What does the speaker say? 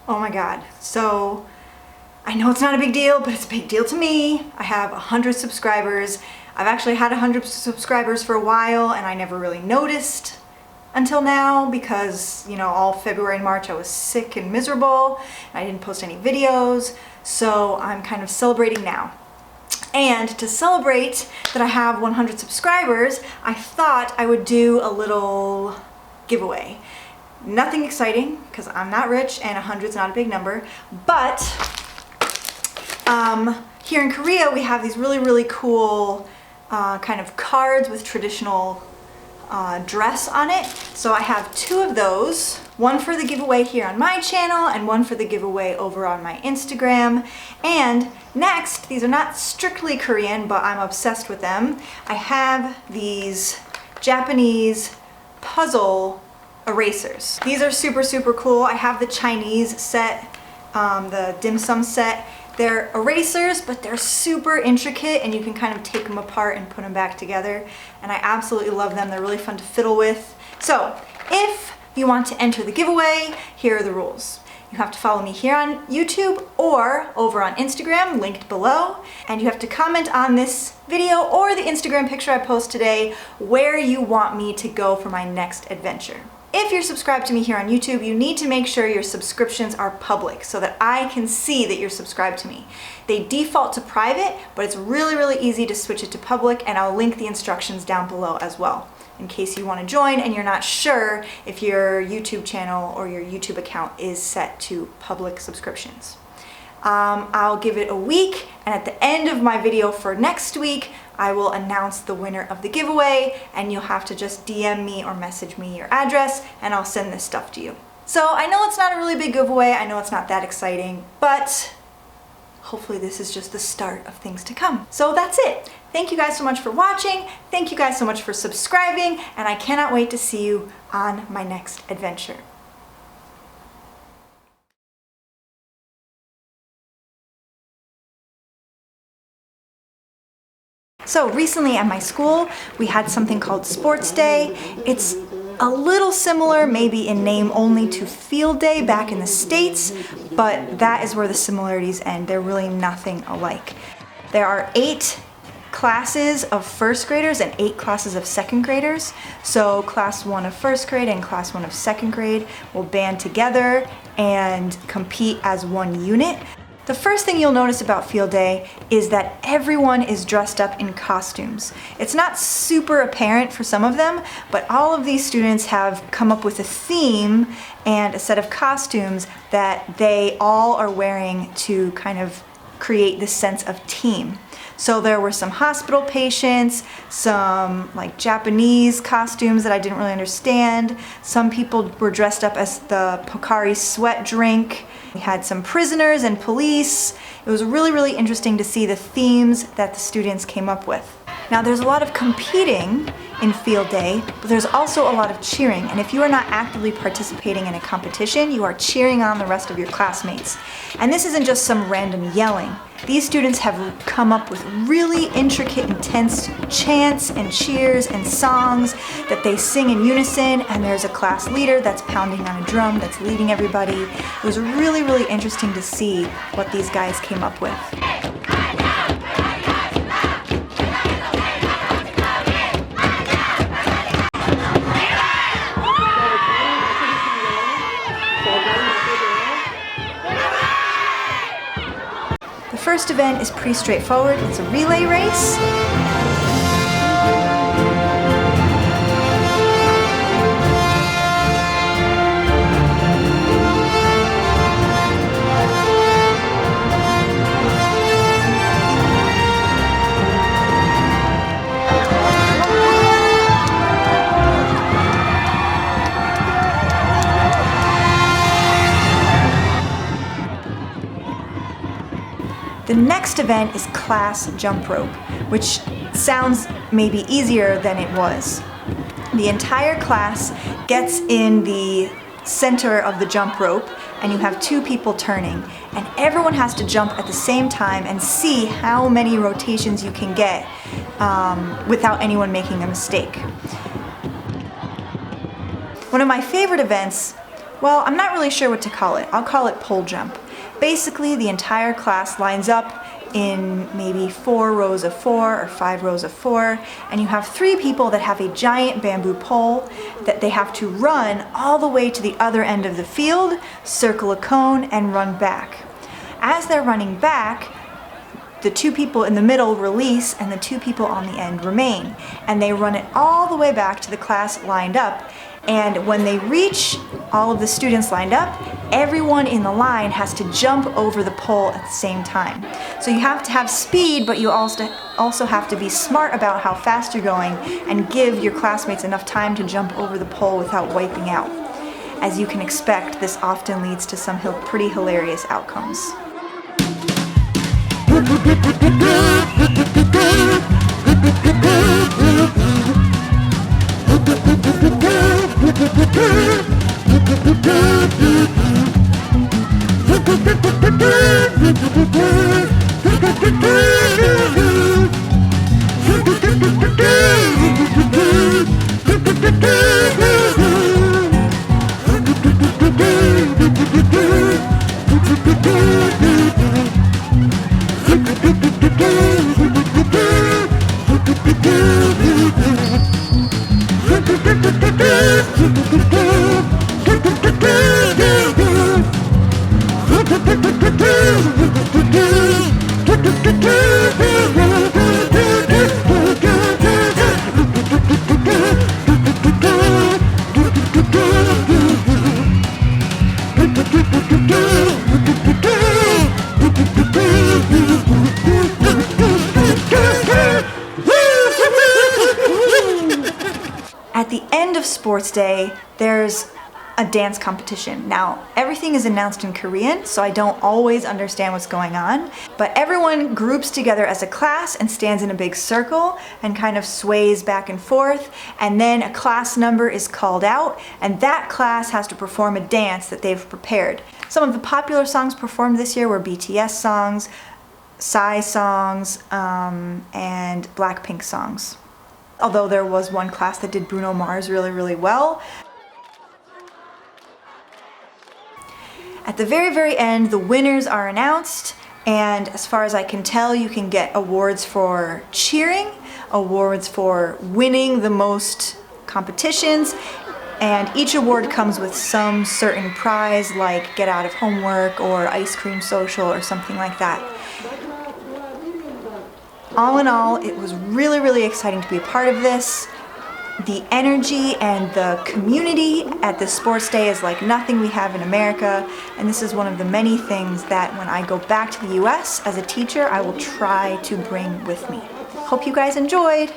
Oh my God. So I know it's not a big deal, but it's a big deal to me. I have 100 subscribers. I've actually had 100 subscribers for a while and I never really noticed until now because, you know, all February and March I was sick and miserable. I didn't post any videos, so I'm kind of celebrating now. And to celebrate that I have 100 subscribers, I thought I would do a little giveaway. Nothing exciting because I'm not rich and 100 is not a big number, but here in Korea we have these really cool kind of cards with traditional dress on it. So I have 2 of those, one for the giveaway here on my channel and one for the giveaway over on my Instagram. And next, these are not strictly Korean, but I'm obsessed with them. I have these Japanese puzzle erasers. These are super cool. I have the Chinese set, the dim sum set. They're erasers, but they're super intricate and you can kind of take them apart and put them back together. And I absolutely love them. They're really fun to fiddle with. So if you want to enter the giveaway, here are the rules. You have to follow me here on YouTube or over on Instagram, linked below. And you have to comment on this video or the Instagram picture I post today where you want me to go for my next adventure. If you're subscribed to me here on YouTube, you need to make sure your subscriptions are public so that I can see that you're subscribed to me. They default to private, but it's really easy to switch it to public, and I'll link the instructions down below as well in case you want to join and you're not sure if your YouTube channel or your YouTube account is set to public subscriptions. I'll give it a week, and at the end of my video for next week, I will announce the winner of the giveaway, and you'll have to just DM me or message me your address and I'll send this stuff to you. So I know it's not a really big giveaway, I know it's not that exciting, but hopefully this is just the start of things to come. So that's it. Thank you guys so much for watching, thank you guys so much for subscribing, and I cannot wait to see you on my next adventure. So recently at my school, we had something called Sports Day. It's a little similar, maybe in name only, to Field Day back in the States, but that is where the similarities end. They're really nothing alike. There are 8 classes of first graders and 8 classes of second graders. So class 1 of first grade and class 1 of second grade will band together and compete as one unit. The first thing you'll notice about Field Day is that everyone is dressed up in costumes. It's not super apparent for some of them, but all of these students have come up with a theme and a set of costumes that they all are wearing to kind of create this sense of team. So there were some hospital patients, some like Japanese costumes that I didn't really understand. Some people were dressed up as the Pocari Sweat drink. We had some prisoners and police. It was really interesting to see the themes that the students came up with. Now there's a lot of competing in Field Day, but there's also a lot of cheering. And if you are not actively participating in a competition, you are cheering on the rest of your classmates. And this isn't just some random yelling. These students have come up with really intricate, intense chants and cheers and songs that they sing in unison, and there's a class leader that's pounding on a drum that's leading everybody. It was really interesting to see what these guys came up with. The first event is pretty straightforward. It's a relay race. The next event is class jump rope, which sounds maybe easier than it was. The entire class gets in the center of the jump rope, and you have 2 people turning, and everyone has to jump at the same time and see how many rotations you can get without anyone making a mistake. One of my favorite events Well, I'm not really sure what to call it. I'll call it pole jump. Basically, the entire class lines up in maybe 4 rows of 4 or 5 rows of 4, and you have 3 people that have a giant bamboo pole that they have to run all the way to the other end of the field, circle a cone, and run back. As they're running back, the 2 people in the middle release and the 2 people on the end remain. And they run it all the way back to the class lined up. And when they reach all of the students lined up, everyone in the line has to jump over the pole at the same time. So you have to have speed, but you also have to be smart about how fast you're going and give your classmates enough time to jump over the pole without wiping out. As you can expect, this often leads to some pretty hilarious outcomes. At the end of sports day, there's a dance competition. Now, everything is announced in Korean, so I don't always understand what's going on, but everyone groups together as a class and stands in a big circle and kind of sways back and forth, and then a class number is called out, and that class has to perform a dance that they've prepared. Some of the popular songs performed this year were BTS songs, Psy songs, and Blackpink songs. Although there was one class that did Bruno Mars really, really well. At the very, very end, the winners are announced, and as far as I can tell, you can get awards for cheering, awards for winning the most competitions, and each award comes with some certain prize like get out of homework or ice cream social or something like that. All in all, it was really, really exciting to be a part of this. The energy and the community at this sports day is like nothing we have in America, and this is one of the many things that when I go back to the US as a teacher, I will try to bring with me. Hope you guys enjoyed!